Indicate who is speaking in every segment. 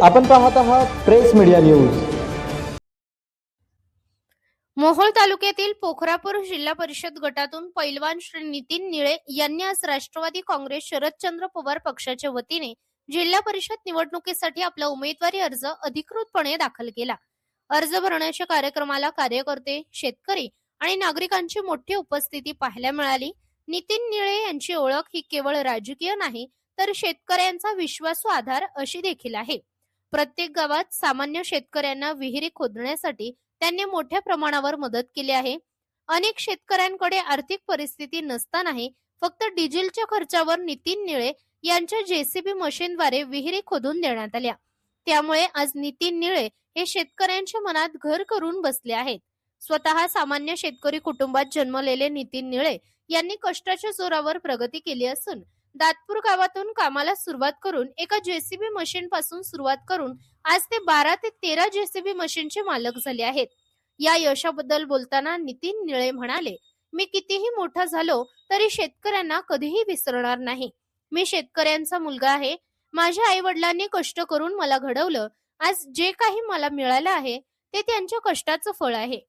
Speaker 1: आपण पाहत आहात प्रेस मीडिया न्यूज।
Speaker 2: मोहोळ तालुक्यातील पोखरापूर जिल्हा परिषद गटातून पैलवान श्री नितीन निळे यांनी आज राष्ट्रवादी काँग्रेस शरदचंद्र पवार पक्षाच्या वतीने जिल्हा परिषद निवडणुकीसाठी आपला उमेदवारी अर्ज अधिकृतपणे दाखल केला। अर्ज भरण्याच्या कार्यक्रमाला कार्यकर्ते, शेतकरी आणि नागरिकांची मोठी उपस्थिती पाहायला मिळाली। नितीन निळे यांची ओळख ही केवळ राजकीय नाही तर शेतकऱ्यांचा विश्वासू आधार अशी देखील आहे। प्रत्येक गावात सामान्य शेतकऱ्यांना विहिरी खोदण्यासाठी त्यांनी मोठ्या प्रमाणावर मदत केली आहे। अनेक शेतकऱ्यांकडे आर्थिक परिस्थिती नसतानाही फक्त डिझेलच्या खर्चावर नितीन निळे यांच्या जेसीबी मशीनद्वारे विहिरी खोदून देण्यात आल्या। त्यामुळे आज नितीन निळे हे शेतकऱ्यांच्या मनात घर करून बसले आहेत। स्वतः सामान्य शेतकरी कुटुंबात जन्मलेले नितीन निळे यांनी कष्टाच्या जोरावर प्रगती केली असून दातपूर गावातून कामाला सुरुवात करून एका जेसीबी मशीन पासून सुरुवात करून आज ते 12 ते 13 जेसीबी मशीनचे मालक झाले आहेत। या यशाबद्दल बोलताना नितीन निळे म्हणाले, मी कितीही मोठा झालो तरी शेतकऱ्यांना कधीही विसरणार नाही। मी शेतकऱ्यांचा मुलगा आहे। माझ्या आई वडिलांनी कष्ट करून मला घडवलं। आज जे काही मला मिळालं आहे ते त्यांच्या कष्टाचं फळ आहे।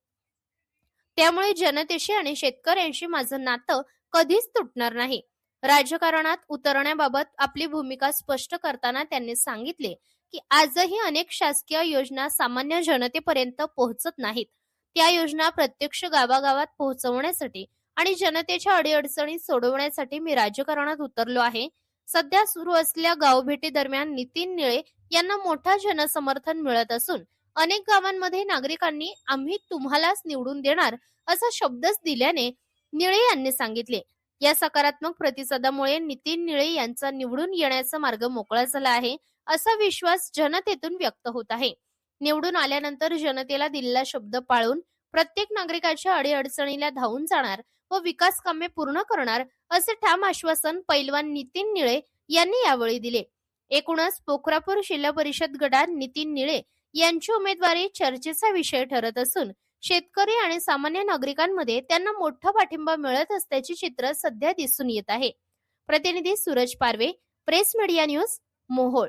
Speaker 2: त्यामुळे जनतेशी आणि शेतकऱ्यांशी माझं नातं कधीच तुटणार नाही। राजकारणात उतरण्याबाबत आपली भूमिका स्पष्ट करताना त्यांनी सांगितले की आजही अनेक शासकीय योजना सामान्य जनतेपर्यंत पोहोचत नाहीत। त्या योजना प्रत्यक्ष गावागावात पोहोचवण्यासाठी आणि जनतेच्या अडीअडचणी सोडवण्यासाठी मी राजकारणात उतरलो आहे। सध्या सुरू असलेल्या गावभेटी दरम्यान नितीन निळे यांना मोठा जनसमर्थन मिळत असून अनेक गावांमध्ये नागरिकांनी आम्ही तुम्हालाच निवडून देणार असा शब्दच दिल्याने निळे यांनी सांगितले। या सकारात्मक प्रतिसादामुळे नितीन निळे यांचा निवडून येण्याचा मार्ग मोकळा झाला आहे असा विश्वास जनतेतून व्यक्त होत आहे। निवडून आल्यानंतर जनतेला दिलेला शब्द पाळून प्रत्येक नागरिकाच्या अडीअडचणीला धावून जाणार व विकास कामे पूर्ण करणार असे ठाम आश्वासन पैलवान नितीन निळे यांनी यावेळी दिले। एकूणच पोखरापूर जिल्हा परिषद गटात नितीन निळे यांची उमेदवारी चर्चेचा विषय ठरत असून शेतकरी आणि सामान्य नागरिकांमध्ये त्यांना मोठा पाठिंबा मिळत असल्याचे चित्र सध्या दिसून येत आहे। प्रतिनिधी सूरज पारवे, प्रेस मीडिया न्यूज, मोहोळ।